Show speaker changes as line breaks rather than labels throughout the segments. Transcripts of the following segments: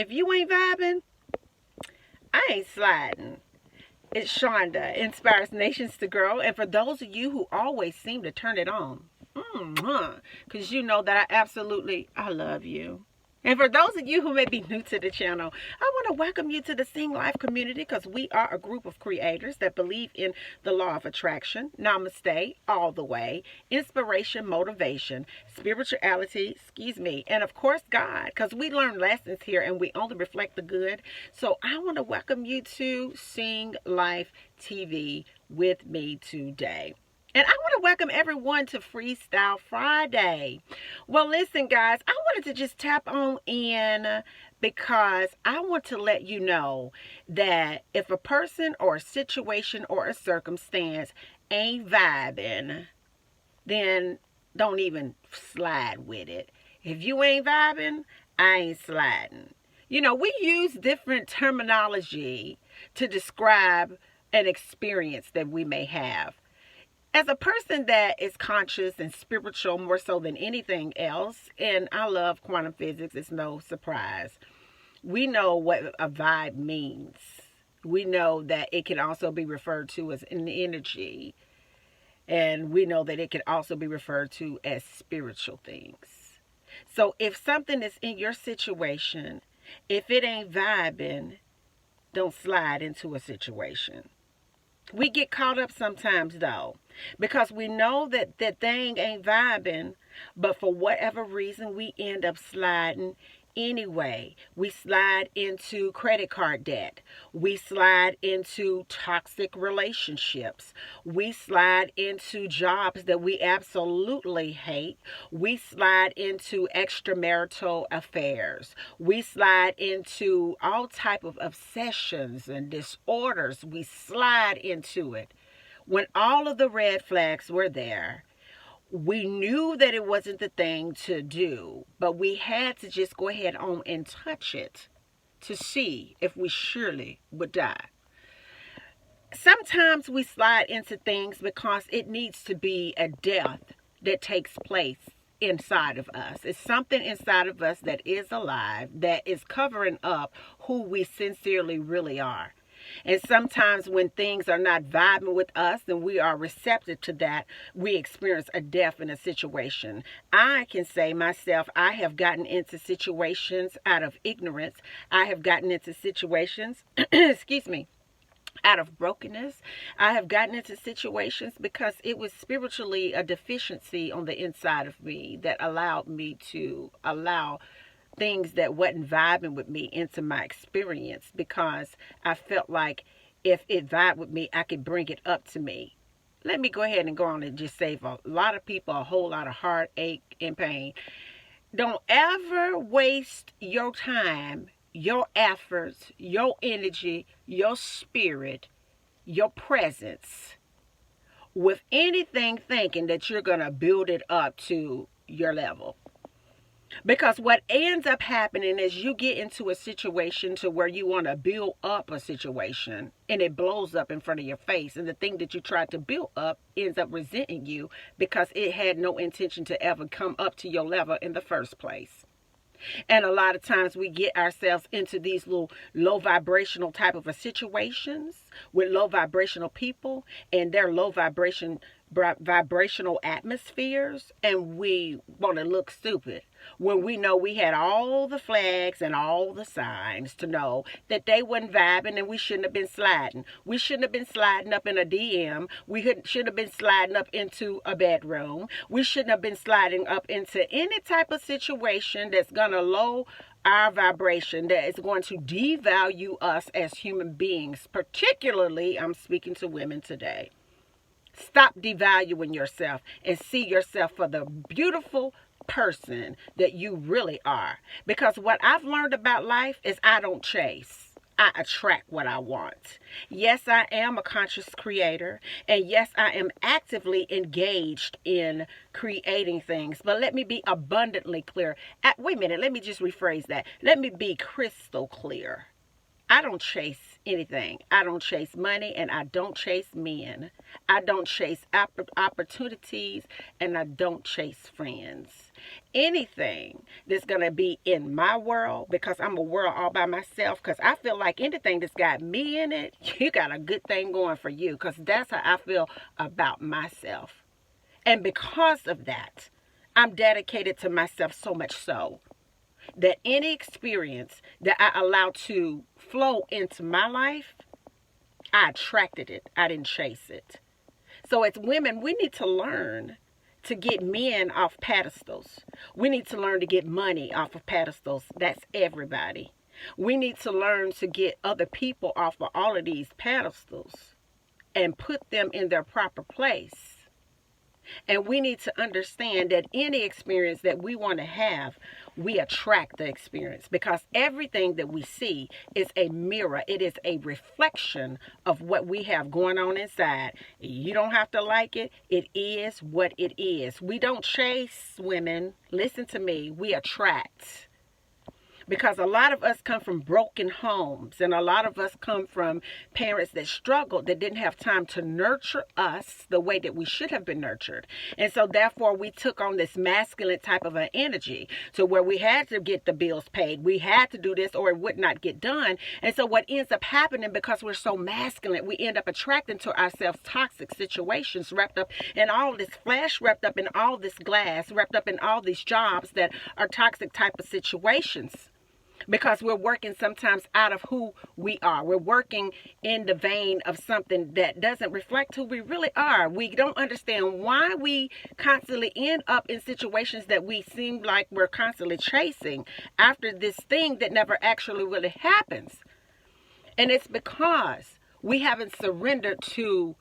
If you ain't vibing, I ain't sliding. It's Shonda, inspires nations to grow. And for those of you who always seem to turn it on, because you know that I love you. And for those of you who may be new to the channel, I want to welcome you to the Sing Life community because we are a group of creators that believe in the law of attraction, namaste, all the way, inspiration, motivation, spirituality, and of course God, because we learn lessons here and we only reflect the good. So I want to welcome you to Sing Life TV with me today. And I want to welcome everyone to Freestyle Friday. Well, listen, guys, I wanted to just tap on in because I want to let you know that if a person or a situation or a circumstance ain't vibing, then don't even slide with it. If you ain't vibing, I ain't sliding. You know, we use different terminology to describe an experience that we may have. As a person that is conscious and spiritual more so than anything else, and I love quantum physics, it's no surprise. We know what a vibe means. We know that it can also be referred to as an energy. And we know that it can also be referred to as spiritual things. So if something is in your situation, if it ain't vibing, don't slide into a situation. We get caught up sometimes though, because we know that that thing ain't vibing, but for whatever reason we end up sliding anyway. We slide into credit card debt. We slide into toxic relationships. We slide into jobs that we absolutely hate. We slide into extramarital affairs. We slide into all type of obsessions and disorders. We slide into it. When all of the red flags were there, we knew that it wasn't the thing to do, but we had to just go ahead on and touch it to see if we surely would die. Sometimes we slide into things because it needs to be a death that takes place inside of us. It's something inside of us that is alive, that is covering up who we sincerely really are. And sometimes when things are not vibing with us and we are receptive to that, we experience a death in a situation. I can say myself, I have gotten into situations out of ignorance. I have gotten into situations, excuse me, out of brokenness. I have gotten into situations because it was spiritually a deficiency on the inside of me that allowed me to allow things that wasn't vibing with me into my experience, because I felt like if it vibed with me, I could bring it up to me. Let me go ahead and go on and just save a lot of people a whole lot of heartache and pain. Don't ever waste your time, your efforts, your energy, your spirit, your presence with anything thinking that you're going to build it up to your level. Because what ends up happening is you get into a situation to where you want to build up a situation and it blows up in front of your face. And the thing that you tried to build up ends up resenting you because it had no intention to ever come up to your level in the first place. And a lot of times we get ourselves into these little low vibrational type of a situations with low vibrational people and their low vibrational atmospheres, and we want to look stupid when we know we had all the flags and all the signs to know that they wasn't vibing and we shouldn't have been sliding. We shouldn't have been sliding up in a DM. We shouldn't have been sliding up into a bedroom. We shouldn't have been sliding up into any type of situation that's going to low our vibration, that is going to devalue us as human beings. Particularly, I'm speaking to women today. Stop devaluing yourself and see yourself for the beautiful person that you really are. Because what I've learned about life is I don't chase. I attract what I want. Yes, I am a conscious creator. And yes, I am actively engaged in creating things. But let me be abundantly clear. Wait a minute, let me just rephrase that. Let me be crystal clear. I don't chase anything. I don't chase money and I don't chase men. I don't chase opportunities and I don't chase friends. Anything that's going to be in my world, because I'm a world all by myself, because I feel like anything that's got me in it, you got a good thing going for you, because that's how I feel about myself. And because of that, I'm dedicated to myself so much so that any experience that I allowed to flow into my life, I attracted it. I didn't chase it. So as women, we need to learn to get men off pedestals. We need to learn to get money off of pedestals. That's everybody. We need to learn to get other people off of all of these pedestals and put them in their proper place. And we need to understand that any experience that we want to have, we attract the experience, because everything that we see is a mirror. It is a reflection of what we have going on inside. You don't have to like it. It is what it is. We don't chase women. Listen to me. We attract. Because a lot of us come from broken homes, and a lot of us come from parents that struggled, that didn't have time to nurture us the way that we should have been nurtured. And so therefore we took on this masculine type of an energy, to where we had to get the bills paid. We had to do this or it would not get done. And so what ends up happening, because we're so masculine, we end up attracting to ourselves toxic situations, wrapped up in all this flesh, wrapped up in all this glass, wrapped up in all these jobs that are toxic type of situations. Because we're working sometimes out of who we are. We're working in the vein of something that doesn't reflect who we really are. We don't understand why we constantly end up in situations that we seem like we're constantly chasing after this thing that never actually really happens. And it's because we haven't surrendered to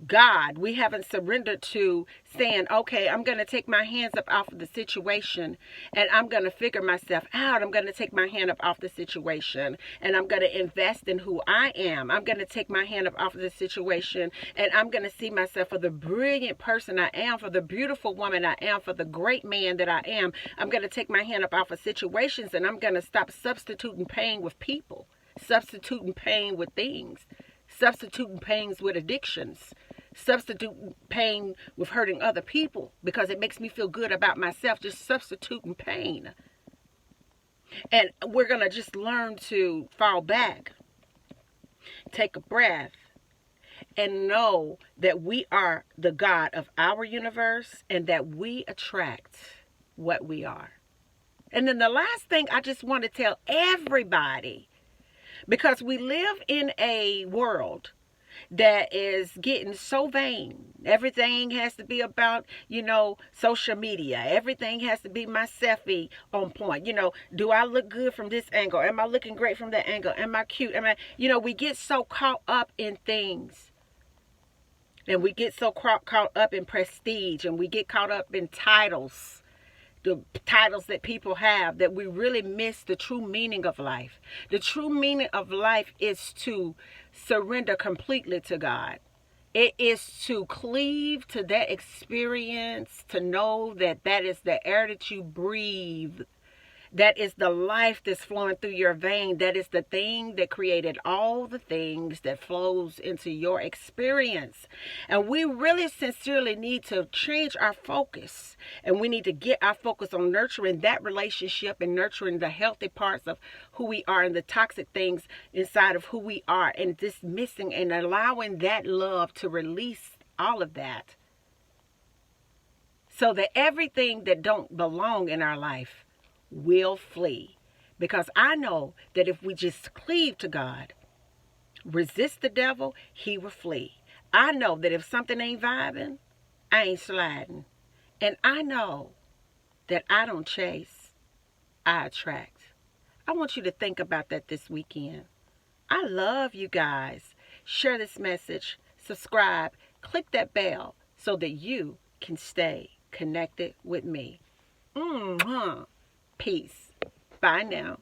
God. We haven't surrendered to saying, okay, I'm going to take my hands up off of the situation and I'm going to figure myself out. I'm going to take my hand up off the situation and I'm going to invest in who I am. I'm going to take my hand up off of the situation and I'm going to see myself for the brilliant person I am, for the beautiful woman I am, for the great man that I am. I'm going to take my hand up off of situations and I'm going to stop substituting pain with people, substituting pain with things, substituting pains with addictions, substituting pain with hurting other people because it makes me feel good about myself, just substituting pain. And we're going to just learn to fall back, take a breath, and know that we are the God of our universe and that we attract what we are. And then the last thing I just want to tell everybody, because we live in a world that is getting so vain. Everything has to be about, social media. Everything has to be my selfie on point. Do I look good from this angle? Am I looking great from that angle? Am I cute? We get so caught up in things. And we get so caught up in prestige, and we get caught up in titles. The titles that people have, that we really miss the true meaning of life. The true meaning of life is to surrender completely to God. It is to cleave to that experience, to know that that is the air that you breathe. That is the life that's flowing through your vein. That is the thing that created all the things that flows into your experience. And we really sincerely need to change our focus. And we need to get our focus on nurturing that relationship and nurturing the healthy parts of who we are and the toxic things inside of who we are, and dismissing and allowing that love to release all of that, so that everything that don't belong in our life will flee. Because I know that if we just cleave to God, resist the devil, he will flee. I know that if something ain't vibing, I ain't sliding. And I know that I don't chase, I attract. I want you to think about that this weekend. I love you guys. Share this message, subscribe, click that bell so that you can stay connected with me. Peace. Bye now.